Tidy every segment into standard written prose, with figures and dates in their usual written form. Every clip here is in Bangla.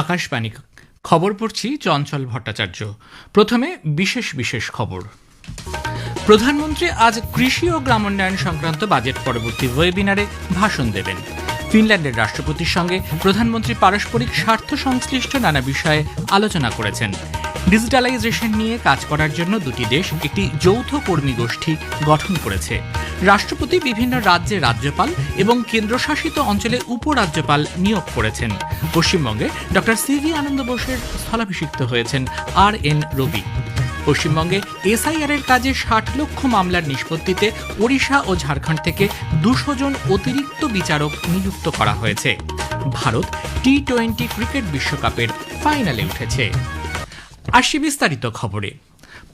আকাশবাণী খবর পড়ছি চঞ্চল ভট্টাচার্য। প্রথমে বিশেষ বিশেষ খবর। প্রধানমন্ত্রী আজ কৃষি ও গ্রামোন্নয়ন সংক্রান্ত বাজেট পরবর্তী ওয়েবিনারে ভাষণ দেবেন। ফিনল্যান্ডের রাষ্ট্রপতির সঙ্গে প্রধানমন্ত্রী পারস্পরিক স্বার্থ সংশ্লিষ্ট নানা বিষয়ে আলোচনা করেছেন। ডিজিটালাইজেশন নিয়ে কাজ করার জন্য দুটি দেশ একটি যৌথ কর্মী গোষ্ঠী গঠন করেছে। রাষ্ট্রপতি বিভিন্ন রাজ্যে রাজ্যপাল এবং কেন্দ্রশাসিত অঞ্চলে উপরাজ্যপাল নিয়োগ করেছেন। পশ্চিমবঙ্গে ডক্টর সিভি আনন্দ বোসের স্থলাভিষিক্ত হয়েছেন RN রবি। পশ্চিমবঙ্গে এসআইআর এর কাজে 60 লক্ষ মামলার নিষ্পত্তিতে ওড়িশা ও ঝাড়খণ্ড থেকে 200 জন অতিরিক্ত বিচারক নিযুক্ত করা হয়েছে। ভারত T20 ক্রিকেট বিশ্বকাপের ফাইনালে উঠেছে। আসি বিস্তারিত খবরে।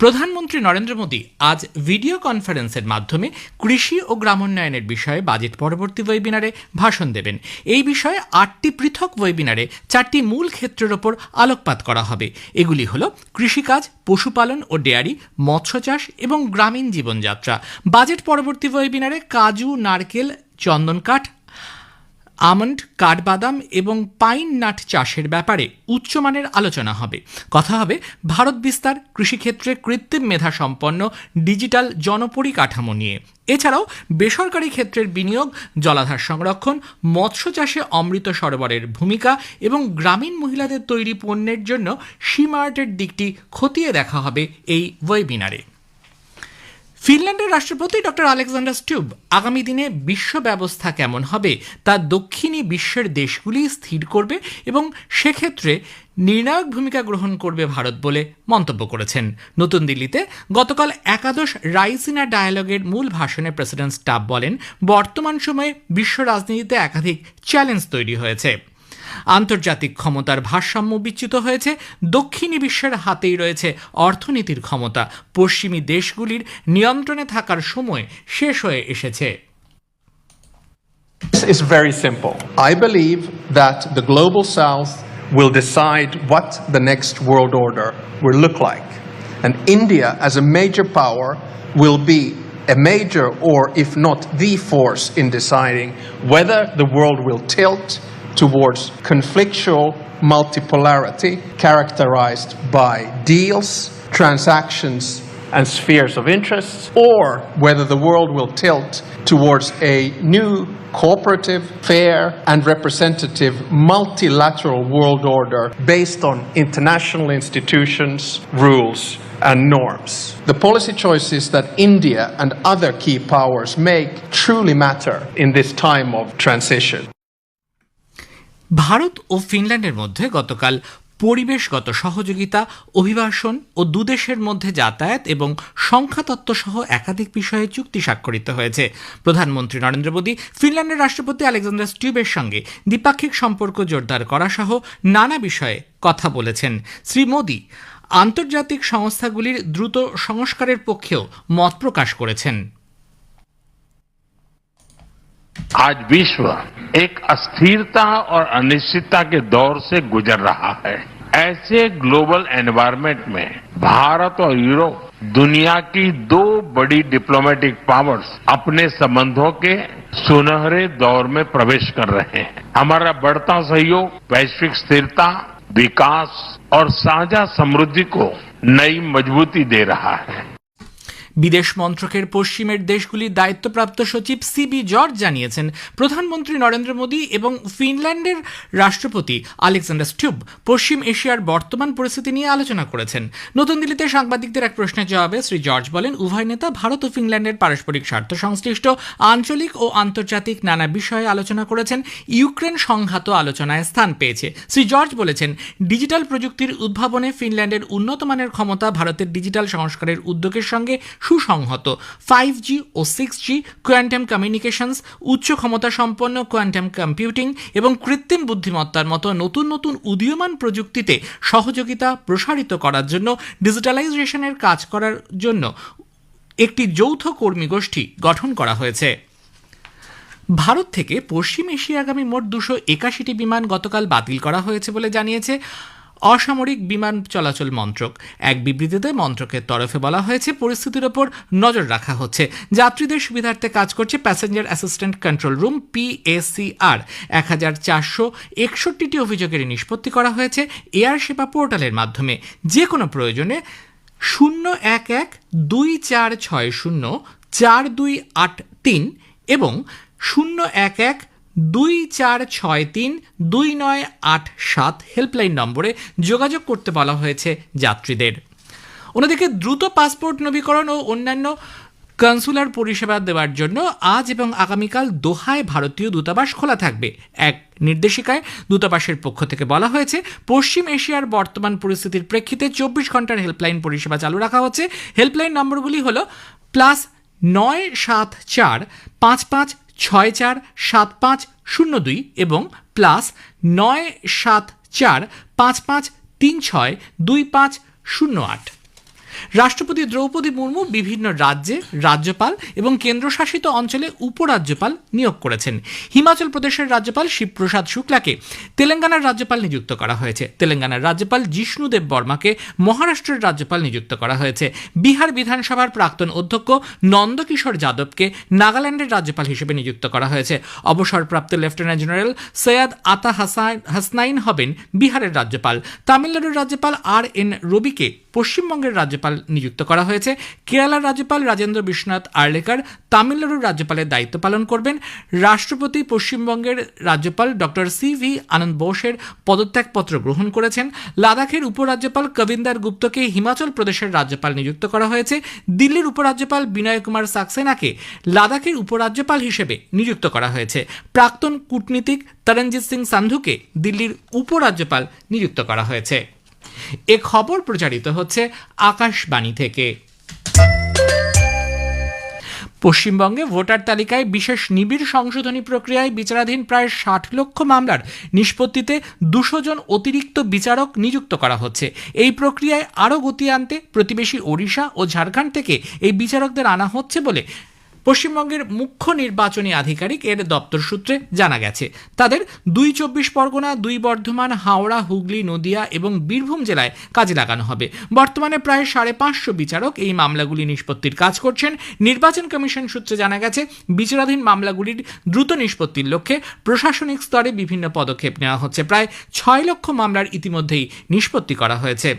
প্রধানমন্ত্রী নরেন্দ্র মোদী আজ ভিডিও কনফারেন্সের মাধ্যমে কৃষি ও গ্রামোন্নয়নের বিষয়ে বাজেট পরবর্তী ওয়েবিনারে ভাষণ দেবেন। এই বিষয়ে 8টি পৃথক ওয়েবিনারে 4টি মূল ক্ষেত্রের ওপর আলোকপাত করা হবে। এগুলি হল কৃষিকাজ, পশুপালন ও ডেয়ারি, মৎস্য চাষ এবং গ্রামীণ জীবনযাত্রা। বাজেট পরবর্তী ওয়েবিনারে কাজু, নারকেল, চন্দন কাঠ, আমন্ড, কাঠবাদাম এবং পাইন নাট চাষের ব্যাপারে উচ্চমানের আলোচনা হবে। কথা হবে ভারত বিস্তার, কৃষিক্ষেত্রে কৃত্রিম মেধা সম্পন্ন ডিজিটাল জনপরিকাঠামো নিয়ে। এছাড়াও বেসরকারি ক্ষেত্রের বিনিয়োগ, জলাধার সংরক্ষণ, মৎস্য চাষে অমৃত সরোবরের ভূমিকা এবং গ্রামীণ মহিলাদের তৈরি পণ্যের জন্য সীমার্টের দিকটি খতিয়ে দেখা হবে এই ওয়েবিনারে। ফিনল্যান্ডের রাষ্ট্রপতি ডক্টর আলেকজান্ডার স্টুব আগামী দিনে বিশ্ব ব্যবস্থা কেমন হবে তা দক্ষিণী বিশ্বের দেশগুলি স্থির করবে এবং সেক্ষেত্রে নির্ণায়ক ভূমিকা গ্রহণ করবে ভারত বলে মন্তব্য করেছেন। নতুন দিল্লিতে গতকাল একাদশ রাইসিনা ডায়ালগের মূল ভাষণে প্রেসিডেন্ট স্টাব বলেন, বর্তমান সময়ে বিশ্ব রাজনীতিতে একাধিক চ্যালেঞ্জ তৈরি হয়েছে। আন্তর্জাতিক ক্ষমতার ভারসাম্য বিচ্যুত হয়েছে, দক্ষিণী বিশ্বের হাতেই রয়েছে অর্থনীতির ক্ষমতা। পশ্চিমী দেশগুলির নিয়ন্ত্রণে থাকার সময় শেষ হয়ে এসেছে। It's very simple. I believe that the global south will decide what the next world order will look like. And India as a major power will be a major, or if not the force in deciding whether the world will tilt towards conflictual multipolarity characterized by deals, transactions, and spheres of interest, or whether the world will tilt towards a new cooperative, fair, and representative multilateral world order based on international institutions, rules, and norms. The policy choices that India and other key powers make truly matter in this time of transition. Bharat ও ফিনল্যান্ডের মধ্যে গতকাল পরিবেশগত সহযোগিতা, অভিবাসন ও দুদেশের মধ্যে যাতায়াত এবং সংখ্যাতত্ত্ব সহ একাধিক বিষয়ে চুক্তি স্বাক্ষরিত হয়েছে। প্রধানমন্ত্রী নরেন্দ্র মোদী ফিনল্যান্ডের রাষ্ট্রপতি আলেকজান্ডার স্টুবের সঙ্গে দ্বিপাক্ষিক সম্পর্ক জোরদার করা সহ নানা বিষয়ে কথা বলেছেন। শ্রী মোদী আন্তর্জাতিক সংস্থাগুলির দ্রুত সংস্কারের পক্ষেও মত প্রকাশ করেছেন। आज विश्व एक अस्थिरता और अनिश्चितता के दौर से गुजर रहा है। ऐसे ग्लोबल एनवायरनमेंट में भारत और यूरोप, दुनिया की दो बड़ी डिप्लोमेटिक पावर्स, अपने संबंधों के सुनहरे दौर में प्रवेश कर रहे हैं। हमारा बढ़ता सहयोग वैश्विक स्थिरता, विकास और साझा समृद्धि को नई मजबूती दे रहा है। বিদেশ মন্ত্রকের পশ্চিমের দেশগুলির দায়িত্বপ্রাপ্ত সচিব সিবি জর্জ জানিয়েছেন, প্রধানমন্ত্রী নরেন্দ্র মোদী এবং ফিনল্যান্ডের রাষ্ট্রপতি আলেকজান্ডার স্টুব পশ্চিম এশিয়ার বর্তমান পরিস্থিতি নিয়ে আলোচনা করেছেন। নতুন দিল্লিতে সাংবাদিকদের এক প্রশ্নের জবাবে শ্রী জর্জ বলেন, উভয় নেতা ভারত ও ফিনল্যান্ডের পারস্পরিক স্বার্থ সংশ্লিষ্ট আঞ্চলিক ও আন্তর্জাতিক নানা বিষয়ে আলোচনা করেছেন। ইউক্রেন সংঘাত আলোচনায় স্থান পেয়েছে। শ্রী জর্জ বলেছেন, ডিজিটাল প্রযুক্তির উদ্ভাবনে ফিনল্যান্ডের উন্নতমানের ক্ষমতা ভারতের ডিজিটাল সংস্কারের উদ্যোগের সঙ্গে সুসংহত। 5G ও 6G, কোয়ান্টাম কমিউনিকেশনস, উচ্চ ক্ষমতা সম্পন্ন কোয়ান্টাম কম্পিউটিং এবং কৃত্রিম বুদ্ধিমত্তার মতো নতুন নতুন উদীয়মান প্রযুক্তিতে সহযোগিতা প্রসারিত করার জন্য ডিজিটালাইজেশনের কাজ করার জন্য একটি যৌথ কর্মী গোষ্ঠী গঠন করা হয়েছে। ভারত থেকে পশ্চিম এশিয়াগামী মোট 281টি বিমান গতকাল বাতিল করা হয়েছে বলে জানিয়েছে অসামরিক বিমান চলাচল মন্ত্রক। এক বিবৃতিতে মন্ত্রকের তরফে বলা হয়েছে, পরিস্থিতির ওপর নজর রাখা হচ্ছে। যাত্রীদের সুবিধার্থে কাজ করছে passenger assistant control room PACR। 1461টি অভিযোগের নিষ্পত্তি করা হয়েছে এয়ার সেবা পোর্টালের মাধ্যমে। যে কোনো প্রয়োজনে 011-2460-4283 এবং 011-2463-2987 হেল্পলাইন নম্বরে যোগাযোগ করতে বলা হয়েছে যাত্রীদের। অন্যদিকে দ্রুত পাসপোর্ট নবীকরণ ও অন্যান্য কনসুলার পরিষেবা দেওয়ার জন্য আজ এবং আগামীকাল দোহায় ভারতীয় দূতাবাস খোলা থাকবে। এক নির্দেশিকায় দূতাবাসের পক্ষ থেকে বলা হয়েছে, পশ্চিম এশিয়ার বর্তমান পরিস্থিতির প্রেক্ষিতে 24 ঘন্টার হেল্পলাইন পরিষেবা চালু রাখা হচ্ছে। হেল্পলাইন নম্বরগুলি হল +97455647502 এবং +97455362508। রাষ্ট্রপতি দ্রৌপদী মুর্মু বিভিন্ন রাজ্যে রাজ্যপাল এবং কেন্দ্রশাসিত অঞ্চলে উপরাজ্যপাল নিয়োগ করেছেন। হিমাচল প্রদেশের রাজ্যপাল শিবপ্রসাদ শুক্লাকে তেলেঙ্গানার রাজ্যপাল নিযুক্ত করা হয়েছে। তেলেঙ্গানার রাজ্যপাল জিষ্ণুদেব বর্মাকে মহারাষ্ট্রের রাজ্যপাল নিযুক্ত করা হয়েছে। বিহার বিধানসভার প্রাক্তন অধ্যক্ষ নন্দকিশোর যাদবকে নাগাল্যান্ডের রাজ্যপাল হিসেবে নিযুক্ত করা হয়েছে। অবসরপ্রাপ্ত লেফটেন্যান্ট জেনারেল সৈয়দ আতা হাসনাইন হবেন বিহারের রাজ্যপাল। তামিলনাড়ুর রাজ্যপাল RN রবিকে পশ্চিমবঙ্গের রাজ্যপাল নিযুক্ত করা হয়েছে। কেরালার রাজ্যপাল রাজেন্দ্র বিশ্বনাথ আর্লেকার তামিলনাড়ুর রাজ্যপালের দায়িত্ব পালন করবেন। রাষ্ট্রপতি পশ্চিমবঙ্গের রাজ্যপাল ডক্টর CV আনন্দ বোসের পদত্যাগপত্র গ্রহণ করেছেন। লাদাখের উপরাজ্যপাল কবিন্দার গুপ্তকে হিমাচল প্রদেশের রাজ্যপাল নিযুক্ত করা হয়েছে। দিল্লির উপরাজ্যপাল বিনয় কুমার সাক্সেনাকে লাদাখের উপরাজ্যপাল হিসেবে নিযুক্ত করা হয়েছে। প্রাক্তন কূটনীতিক তরণজিৎ সিং সান্ধুকে দিল্লির উপরাজ্যপাল নিযুক্ত করা হয়েছে। এ খবর প্রচারিত হচ্ছে আকাশবাণী থেকে। পশ্চিমবঙ্গে ভোটার তালিকায় বিশেষ নিবিড় সংশোধনী প্রক্রিয়ায় বিচারাধীন প্রায় 60 লক্ষ মামলার নিষ্পত্তিতে 200 জন অতিরিক্ত বিচারক নিযুক্ত করা হচ্ছে। এই প্রক্রিয়ায় আরও গতি আনতে প্রতিবেশী ওড়িশা ও ঝাড়খণ্ড থেকে এই বিচারকদের আনা হচ্ছে বলে পশ্চিমবঙ্গের মুখ্য নির্বাচনী আধিকারিক এর দপ্তর সূত্রে জানা গেছে। তাদের 2 চব্বিশ পরগনা, 2 বর্ধমান, হাওড়া, হুগলি, নদিয়া এবং বীরভূম জেলায় কাজে লাগানো হবে। বর্তমানে প্রায় 550 বিচারক এই মামলাগুলি নিষ্পত্তির কাজ করছেন। নির্বাচন কমিশন সূত্রে জানা গেছে, বিচারাধীন মামলাগুলির দ্রুত নিষ্পত্তির লক্ষ্যে প্রশাসনিক স্তরে বিভিন্ন পদক্ষেপ নেওয়া হচ্ছে। প্রায় 6 লক্ষ মামলার ইতিমধ্যেই নিষ্পত্তি করা হয়েছে।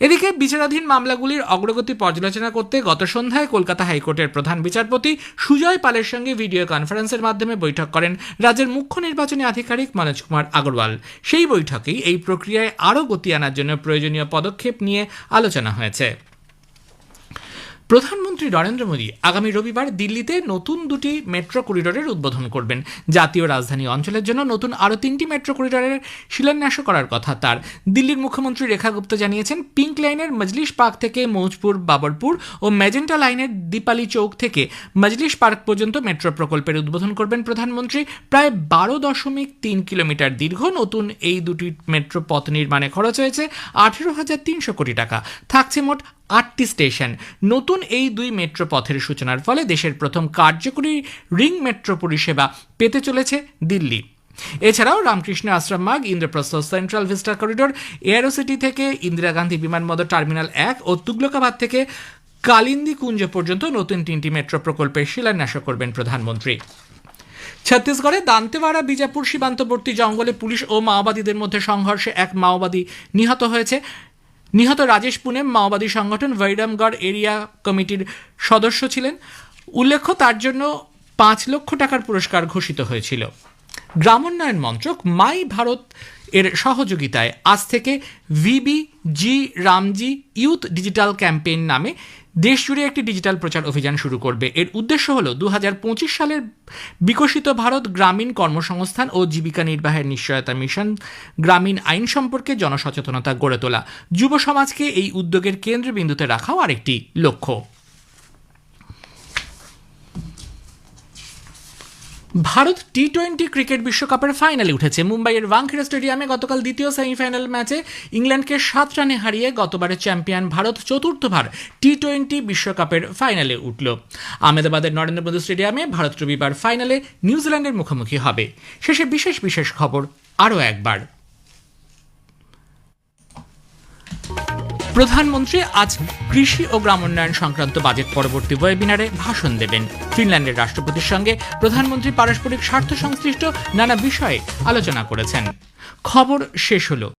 এদিকে বিচারাধীন মামলাগুলির অগ্রগতি পর্যালোচনা করতে গত সন্ধ্যায় কলকাতা হাইকোর্টের প্রধান বিচারপতি সুজয় পালের সঙ্গে ভিডিও কনফারেন্সের মাধ্যমে বৈঠক করেন রাজ্যের মুখ্য নির্বাচনী আধিকারিক মনোজ কুমার আগরওয়াল। সেই বৈঠকেই এই প্রক্রিয়ায় আরও গতি আনার জন্য প্রয়োজনীয় পদক্ষেপ নিয়ে আলোচনা হয়েছে। প্রধানমন্ত্রী নরেন্দ্র মোদী আগামী রবিবার দিল্লিতে নতুন 2টি মেট্রো করিডোরের উদ্বোধন করবেন। জাতীয় রাজধানী অঞ্চলের জন্য নতুন আরও 3টি মেট্রো করিডোরের শিলান্যাস করার কথা তার। দিল্লির মুখ্যমন্ত্রী রেখা গুপ্তা জানিয়েছেন, পিঙ্ক লাইনের মজলিস পার্ক থেকে মৌজপুর বাবরপুর ও ম্যাজেন্টা লাইনের দীপালি চৌক থেকে মজলিস পার্ক পর্যন্ত মেট্রো প্রকল্পের উদ্বোধন করবেন প্রধানমন্ত্রী। প্রায় 12.3 কিলোমিটার দীর্ঘ নতুন এই 2টি মেট্রো পথ নির্মাণে খরচ হয়েছে 18,300 কোটি টাকা। থাকছে মোট 8টি স্টেশন। নতুন এই 2 মেট্রো পথের সূচনার ফলে দেশের প্রথম কার্যকরী রিং মেট্রো পরিষেবা পেতে চলেছে দিল্লি। এছাড়াও রামকৃষ্ণ আশ্রম মার্গ, ইন্দ্রপ্রস্থ সেন্ট্রাল ভিস্টা করিডোর, এয়ারোসিটি থেকে ইন্দিরা গান্ধী বিমানবন্দর টার্মিনাল 1 ও তুগলকাবাদ থেকে কালিন্দী কুঞ্জ পর্যন্ত নতুন 3টি মেট্রো প্রকল্পের শিলান্যাস করবেন প্রধানমন্ত্রী। ছত্তিশগড়ে দান্তেওয়াড়া বিজাপুর সীমান্তবর্তী জঙ্গলে পুলিশ ও মাওবাদীদের মধ্যে সংঘর্ষে এক মাওবাদী নিহত হয়েছে। নিহত রাজেশ পুনেম মাওবাদী সংগঠন ভৈরমগড় এরিয়া কমিটির সদস্য ছিলেন। উল্লেখ্য, তার জন্য 5 লক্ষ টাকার পুরস্কার ঘোষিত হয়েছিল। গ্রামোন্নয়ন মন্ত্রক মাই ভারত এর সহযোগিতায় আজ থেকে VBG Ramji youth digital campaign নামে দেশজুড়ে একটি ডিজিটাল প্রচার অভিযান শুরু করবে। এর উদ্দেশ্য হল 2025 সালের বিকশিত ভারত গ্রামীণ কর্মসংস্থান ও জীবিকা নির্বাহের নিশ্চয়তা মিশন গ্রামীণ আইন সম্পর্কে জনসচেতনতা গড়ে তোলা। যুব সমাজকে এই উদ্যোগের কেন্দ্রবিন্দুতে রাখাও আরেকটি লক্ষ্য। ভারত T20 ক্রিকেট বিশ্বকাপের ফাইনালে উঠেছে। মুম্বাইয়ের ওয়াংখেড়ে স্টেডিয়ামে গতকাল দ্বিতীয় সেমিফাইনাল ম্যাচে ইংল্যান্ডকে 7 রানে হারিয়ে গতবারের চ্যাম্পিয়ন ভারত চতুর্থবার T20 বিশ্বকাপের ফাইনালে উঠল। আহমেদাবাদের নরেন্দ্র মোদী স্টেডিয়ামে ভারত রবিবার ফাইনালে নিউজিল্যান্ডের মুখোমুখি হবে। শেষে বিশেষ খবর আরও একবার। প্রধানমন্ত্রী আজ কৃষি ও গ্রামোন্নয়ন সংক্রান্ত বাজেট পরবর্তী ওয়েবিনারে ভাষণ দেবেন। ফিনল্যান্ডের রাষ্ট্রপতির সঙ্গে প্রধানমন্ত্রী পারস্পরিক স্বার্থ সংশ্লিষ্ট নানা বিষয়ে আলোচনা করেছেন। খবর শেষ হলো।